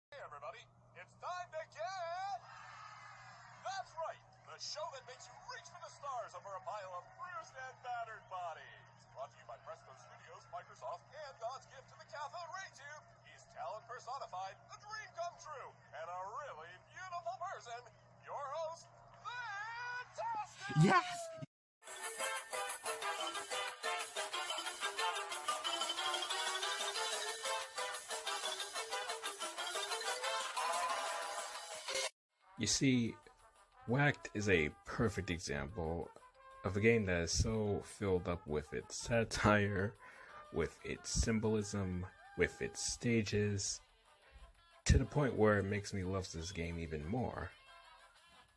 Hey everybody, it's time to get... That's right, the show that makes you reach for the stars over a pile of bruised and battered bodies. Brought to you by Presto Studios, Microsoft, and God's gift to the cathode ray tube. He's talent personified, a dream come true, and a really beautiful person. Your host, Van-Tastic! Yes! You see, Whacked is a perfect example of a game that is so filled up with its satire, with its symbolism, with its stages, to the point where it makes me love this game even more.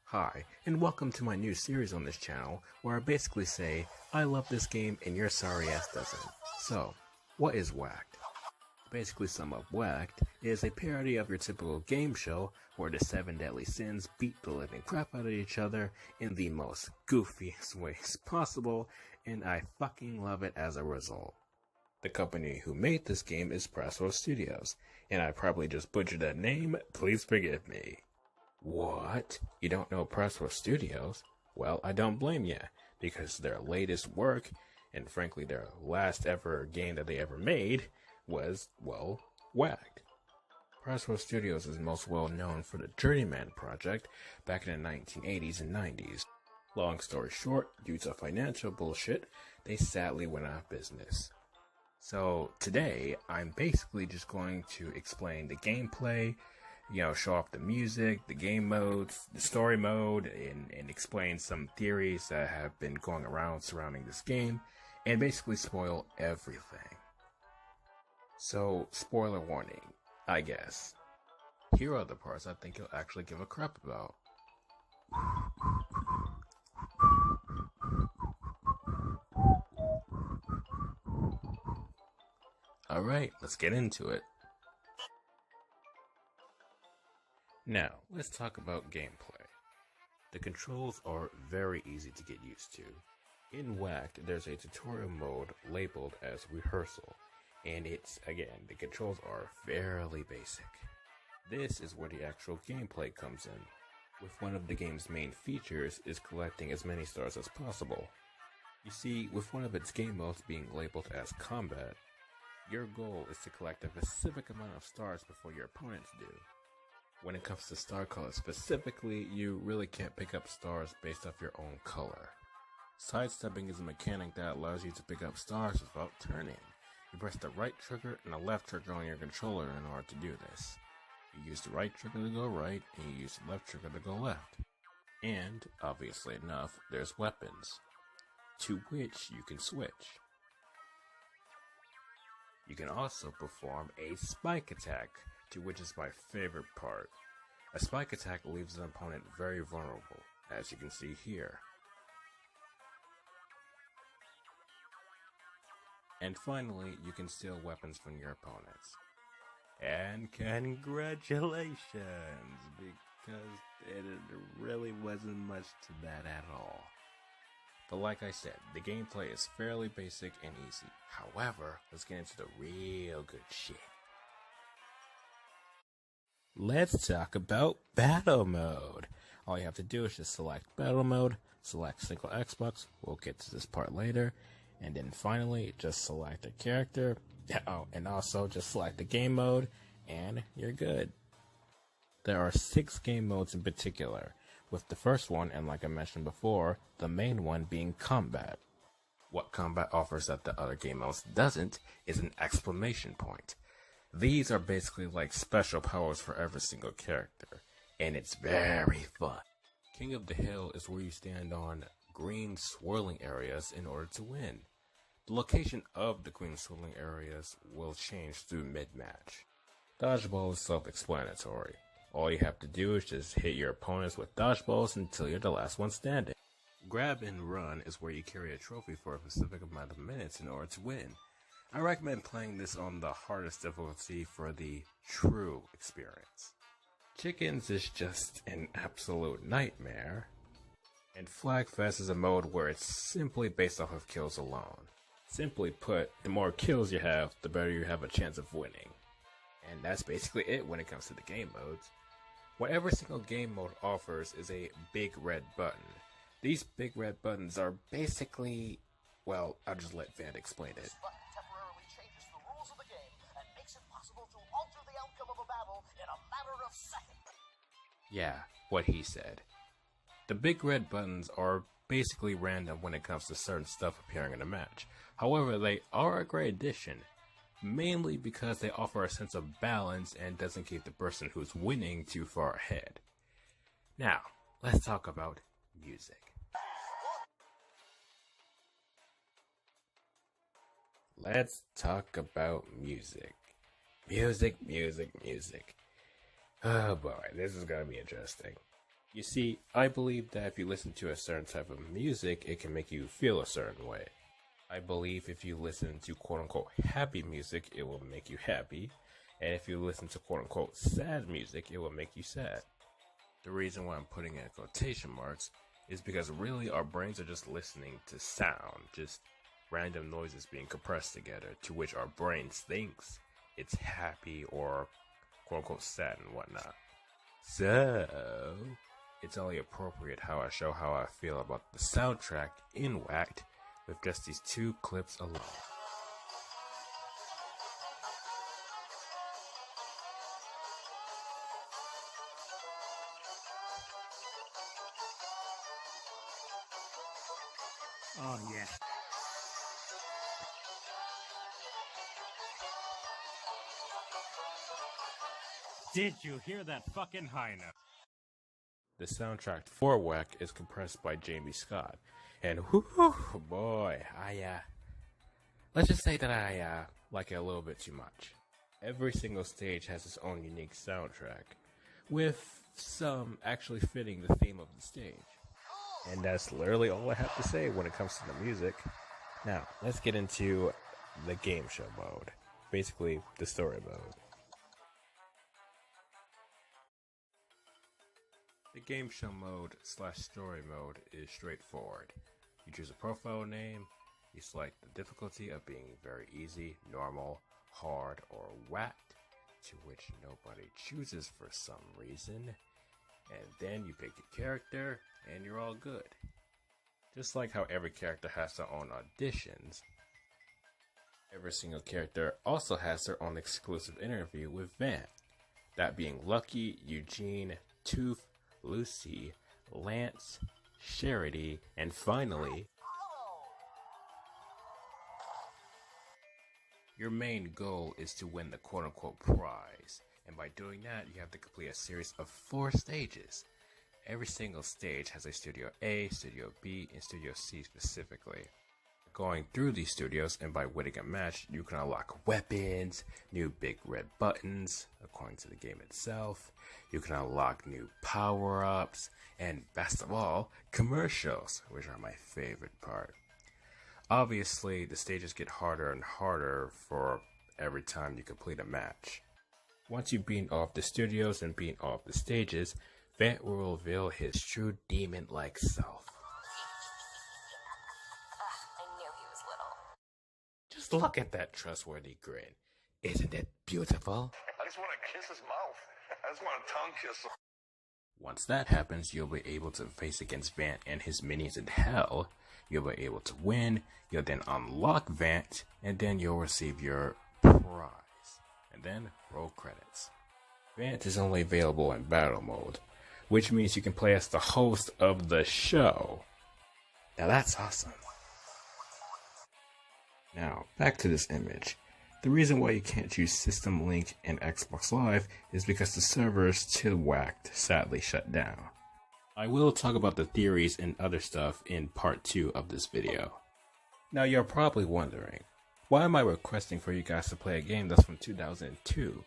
Hi, and welcome to my new series on this channel, where I basically say, I love this game and your sorry ass doesn't. So, what is Whacked? Basically sum up Whacked is a parody of your typical game show where the 7 deadly sins beat the living crap out of each other in the most goofiest ways possible, and I fucking love it as a result. The company who made this game is Presto Studios, and I probably just butchered that name, please forgive me. What? You don't know Presto Studios? Well, I don't blame ya, because their latest work, and frankly their last ever game that they ever made, was, well, Whacked. Presto Studios is most well known for the Journeyman project back in the 1980s and 90s. Long story short, due to financial bullshit, they sadly went out of business. So today, I'm basically just going to explain the gameplay, show off the music, the game modes, the story mode, and explain some theories that have been going around surrounding this game, and basically spoil everything. So, spoiler warning, I guess. Here are the parts I think you'll actually give a crap about. Alright, let's get into it. Now, let's talk about gameplay. The controls are very easy to get used to. In Whacked, there's a tutorial mode labeled as Rehearsal, and the controls are fairly basic. This is where the actual gameplay comes in, with one of the game's main features is collecting as many stars as possible. You see, with one of its game modes being labeled as Combat, your goal is to collect a specific amount of stars before your opponents do. When it comes to star color specifically, you really can't pick up stars based off your own color. Sidestepping is a mechanic that allows you to pick up stars without turning. You press the right trigger and the left trigger on your controller in order to do this. You use the right trigger to go right, and you use the left trigger to go left. And, obviously enough, there's weapons, to which you can switch. You can also perform a spike attack, to which is my favorite part. A spike attack leaves an opponent very vulnerable, as you can see here. And finally, you can steal weapons from your opponents. And congratulations, because it really wasn't much to that at all. But like I said, the gameplay is fairly basic and easy. However, let's get into the real good shit. Let's talk about Battle Mode. All you have to do is just select Battle Mode, select single Xbox, we'll get to this part later, and then finally just select a character, and also just select the game mode, and you're good. There are 6 game modes in particular, with the first one, and like I mentioned before, the main one being Combat. What Combat offers that the other game modes doesn't is an exclamation point. These are basically like special powers for every single character, and it's very fun. King of the Hill is where you stand on green swirling areas in order to win. The location of the green swirling areas will change through mid-match. Dodgeball is self-explanatory. All you have to do is just hit your opponents with dodgeballs until you're the last one standing. Grab and Run is where you carry a trophy for a specific amount of minutes in order to win. I recommend playing this on the hardest difficulty for the true experience. Chickens is just an absolute nightmare. And Flagfest is a mode where it's simply based off of kills alone. Simply put, the more kills you have, the better you have a chance of winning. And that's basically it when it comes to the game modes. What every single game mode offers is a big red button. These big red buttons are basically, well, I'll just let Van explain it. This button temporarily changes the rules of the game and makes it possible to alter the outcome of a battle in a matter of seconds. Yeah, what he said. The big red buttons are basically random when it comes to certain stuff appearing in a match. However, they are a great addition, mainly because they offer a sense of balance and doesn't keep the person who's winning too far ahead. Now, let's talk about music. Let's talk about music. Music. Oh boy, this is gonna be interesting. You see, I believe that if you listen to a certain type of music, it can make you feel a certain way. I believe if you listen to quote-unquote happy music, it will make you happy. And if you listen to quote-unquote sad music, it will make you sad. The reason why I'm putting in quotation marks is because really our brains are just listening to sound, just random noises being compressed together, to which our brains thinks it's happy or quote-unquote sad and whatnot. So, it's only appropriate how I show how I feel about the soundtrack in Whacked with just these two clips alone. Oh yeah. Did you hear that fucking high note? The soundtrack for Whack is compressed by Jamie Scott, and whoo boy, let's just say that I like it a little bit too much. Every single stage has its own unique soundtrack, with some actually fitting the theme of the stage. And that's literally all I have to say when it comes to the music. Now, let's get into the game show mode, basically the story mode. The game show mode / story mode is straightforward. You choose a profile name, you select the difficulty of being very easy, normal, hard, or whacked, to which nobody chooses for some reason, and then you pick your character, and you're all good. Just like how every character has their own auditions, every single character also has their own exclusive interview with Van, that being Lucky, Eugene, Tooth, Lucy, Lance, Charity, and finally, your main goal is to win the quote-unquote prize, and by doing that, you have to complete a series of 4 stages. Every single stage has a Studio A, Studio B, and Studio C specifically. Going through these studios, and by winning a match, you can unlock weapons, new big red buttons, according to the game itself. You can unlock new power-ups, and best of all, commercials, which are my favorite part. Obviously, the stages get harder and harder for every time you complete a match. Once you've beaten off the studios and beaten off the stages, Vant will reveal his true demon-like self. I knew he was little. Just look at that trustworthy grin. Isn't it beautiful? I just want to kiss his mouth. I just want to tongue kiss him. Once that happens, you'll be able to face against Vant and his minions in hell. You'll be able to win. You'll then unlock Vant, and then you'll receive your prize. And then roll credits. Vant is only available in battle mode, which means you can play as the host of the show. Now that's awesome. Now, back to this image. The reason why you can't use System Link and Xbox Live is because the servers to Whacked sadly shut down. I will talk about the theories and other stuff in part 2 of this video. Now you're probably wondering, why am I requesting for you guys to play a game that's from 2002?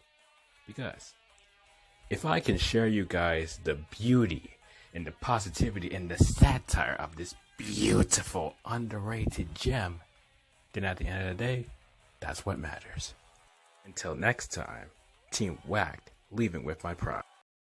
Because if I can share you guys the beauty and the positivity and the satire of this beautiful, underrated gem, then at the end of the day, that's what matters. Until next time, Team Whacked, leaving with my pride.